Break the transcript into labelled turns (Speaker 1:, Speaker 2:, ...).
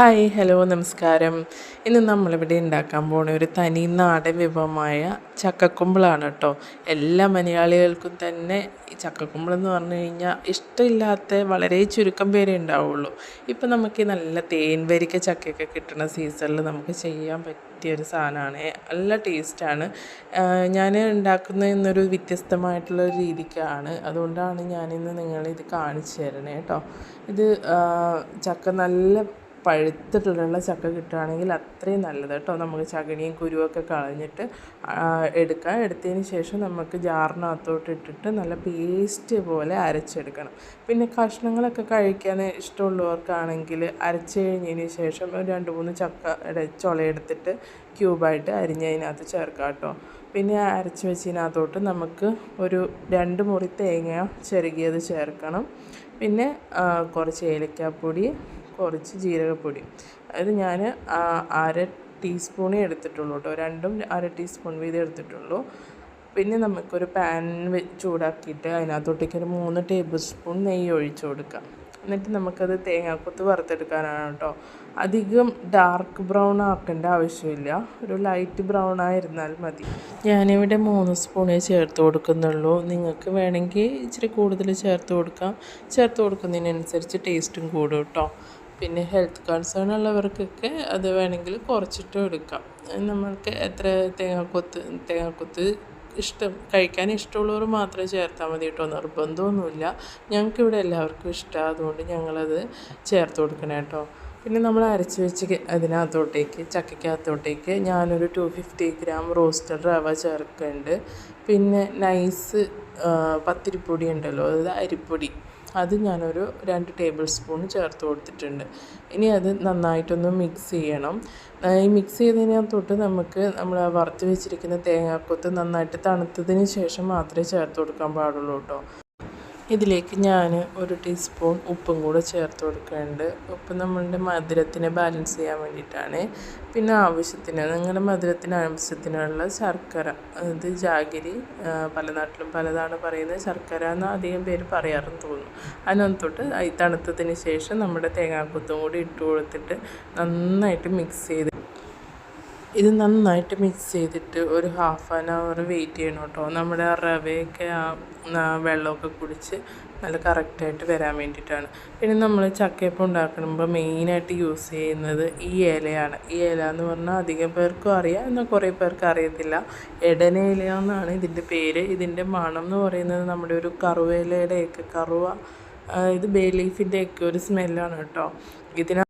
Speaker 1: Hi hello നമസ്കാരം. ഇന്ന് നമ്മളിവിടെ ഉണ്ടാക്കാൻ പോകുന്ന ഒരു തനി നാടൻ വിഭവമായ ചക്കക്കുമ്പിളാണ് കേട്ടോ. എല്ലാ മലയാളികൾക്കും തന്നെ ഈ ചക്കക്കുമ്പിളെന്ന് പറഞ്ഞു കഴിഞ്ഞാൽ ഇഷ്ടമില്ലാത്ത വളരെ ചുരുക്കം പേരേ ഉണ്ടാവുള്ളൂ. ഇപ്പം നമുക്ക് നല്ല തേൻ വരിക്ക ചക്കയൊക്കെ കിട്ടുന്ന സീസണിൽ നമുക്ക് ചെയ്യാൻ പറ്റിയൊരു സാധനമാണ്. നല്ല ടേസ്റ്റാണ്. ഞാൻ ഉണ്ടാക്കുന്ന ഇന്നൊരു വ്യത്യസ്തമായിട്ടുള്ളൊരു രീതിക്കാണ്. അതുകൊണ്ടാണ് ഞാനിന്ന് നിങ്ങളിത് കാണിച്ചു തരണേ കേട്ടോ. ഇത് ചക്ക നല്ല പഴുത്തിട്ടുള്ള ചക്ക കിട്ടുകയാണെങ്കിൽ അത്രയും നല്ലത് കേട്ടോ. നമുക്ക് ചകിണിയും കുരുവൊക്കെ കളഞ്ഞിട്ട് എടുത്തതിന് ശേഷം നമുക്ക് ജാറിനകത്തോട്ട് ഇട്ടിട്ട് നല്ല പേസ്റ്റ് പോലെ അരച്ചെടുക്കണം. പിന്നെ കഷ്ണങ്ങളൊക്കെ കഴിക്കാൻ ഇഷ്ടമുള്ളവർക്കാണെങ്കിൽ അരച്ച് കഴിഞ്ഞതിന് ശേഷം ഒരു 2-3 ചക്കയുടെ ചുളയെടുത്തിട്ട് ക്യൂബായിട്ട് അരിഞ്ഞതിനകത്ത് ചേർക്കാം കേട്ടോ. പിന്നെ അരച്ച് വെച്ചതിനകത്തോട്ട് നമുക്ക് ഒരു 2 മുറി തേങ്ങ ചിരകിയത് ചേർക്കണം. പിന്നെ കുറച്ച് ഏലക്കാപ്പൊടി, കുറച്ച് ജീരകപ്പൊടി. അതായത് ഞാൻ 1/2 ടീസ്പൂണേ എടുത്തിട്ടുള്ളൂ കേട്ടോ. രണ്ടും 1/2 ടീസ്പൂൺ വീതം എടുത്തിട്ടുള്ളൂ. പിന്നെ നമുക്കൊരു പാൻ ചൂടാക്കിയിട്ട് അതിനകത്തോട്ടേക്ക് ഒരു 3 ടേബിൾ സ്പൂൺ നെയ്യ് ഒഴിച്ചു കൊടുക്കാം. എന്നിട്ട് നമുക്കത് തേങ്ങാക്കൊത്ത് വറുത്തെടുക്കാനാണ് കേട്ടോ. അധികം ഡാർക്ക് ബ്രൗൺ ആക്കേണ്ട ആവശ്യമില്ല, ഒരു ലൈറ്റ് ബ്രൗൺ ആയിരുന്നാൽ മതി. ഞാനിവിടെ 3 സ്പൂണേ ചേർത്ത് കൊടുക്കുന്നുള്ളൂ. നിങ്ങൾക്ക് വേണമെങ്കിൽ ഇച്ചിരി കൂടുതൽ ചേർത്ത് കൊടുക്കാം. ചേർത്ത് കൊടുക്കുന്നതിനനുസരിച്ച് ടേസ്റ്റും കൂടും കേട്ടോ. പിന്നെ ഹെൽത്ത് കൺസേൺ ഉള്ളവർക്കൊക്കെ അത് വേണമെങ്കിൽ കുറച്ചിട്ടും എടുക്കാം. നമ്മൾക്ക് എത്ര തേങ്ങാക്കൊത്ത് കഴിക്കാൻ ഇഷ്ടമുള്ളവർ മാത്രമേ ചേർത്താൽ മതി കേട്ടോ. നിർബന്ധമൊന്നുമില്ല. ഞങ്ങൾക്കിവിടെ എല്ലാവർക്കും ഇഷ്ടമാണ്, അതുകൊണ്ട് ഞങ്ങളത് ചേർത്ത് കൊടുക്കണം കേട്ടോ. പിന്നെ നമ്മൾ അരച്ച് വെച്ച് ചക്കയ്ക്കകത്തോട്ടേക്ക് ഞാനൊരു 250 ഗ്രാം റോസ്റ്റഡ് റവ ചേർക്കുന്നുണ്ട്. പിന്നെ നൈസ് പത്തിരിപ്പൊടി ഉണ്ടല്ലോ, അതായത് അരിപ്പൊടി, അത് ഞാനൊരു 2 ടേബിൾ സ്പൂൺ ചേർത്ത് കൊടുത്തിട്ടുണ്ട്. ഇനി അത് നന്നായിട്ടൊന്ന് മിക്സ് ചെയ്യണം. ഈ മിക്സ് ചെയ്തതിനകത്തോട്ട് നമുക്ക് നമ്മൾ വറുത്ത് വെച്ചിരിക്കുന്ന തേങ്ങാക്കൊത്ത് നന്നായിട്ട് തണുത്തതിന് ശേഷം മാത്രമേ ചേർത്ത് കൊടുക്കാൻ പാടുള്ളൂ കേട്ടോ. ഇതിലേക്ക് ഞാൻ 1 ടീസ്പൂൺ ഉപ്പും കൂടെ ചേർത്ത് കൊടുക്കുന്നുണ്ട്. ഉപ്പ് നമ്മളുടെ മധുരത്തിനെ ബാലൻസ് ചെയ്യാൻ വേണ്ടിയിട്ടാണ്. പിന്നെ നിങ്ങളുടെ മധുരത്തിന് ആവശ്യത്തിനുള്ള ശർക്കര, അത് ജാഗിരി, പല നാട്ടിലും പലതാണ് പറയുന്നത്. ശർക്കര എന്ന് അധികം പേര് പറയാറെന്ന് തോന്നുന്നു. അതിനകത്തോട്ട് തണുത്തതിന് ശേഷം നമ്മുടെ തേങ്ങാക്കൊത്തും കൂടി ഇട്ട് കൊടുത്തിട്ട് നന്നായിട്ട് മിക്സ് ചെയ്തിട്ട് ഒരു 1/2 hour വെയിറ്റ് ചെയ്യണം കേട്ടോ. നമ്മുടെ ആ റവയൊക്കെ വെള്ളമൊക്കെ കുടിച്ച് നല്ല കറക്റ്റായിട്ട് വരാൻ വേണ്ടിയിട്ടാണ്. പിന്നെ നമ്മൾ ചക്കയപ്പം ഉണ്ടാക്കുമ്പോൾ മെയിനായിട്ട് യൂസ് ചെയ്യുന്നത് ഈ ഇലയാണ്. ഈ ഇല എന്ന് പറഞ്ഞാൽ അധികം പേർക്കും അറിയാം, എന്നാൽ കുറേ പേർക്ക് അറിയത്തില്ല. എടന ഇല എന്നാണ് ഇതിൻ്റെ പേര്. ഇതിൻ്റെ മണം എന്ന് പറയുന്നത് നമ്മുടെ ഒരു കറുവ ഇലയുടെയൊക്കെ ഇത് ബേ ലീഫിൻ്റെയൊക്കെ ഒരു സ്മെല്ലാണ് കേട്ടോ.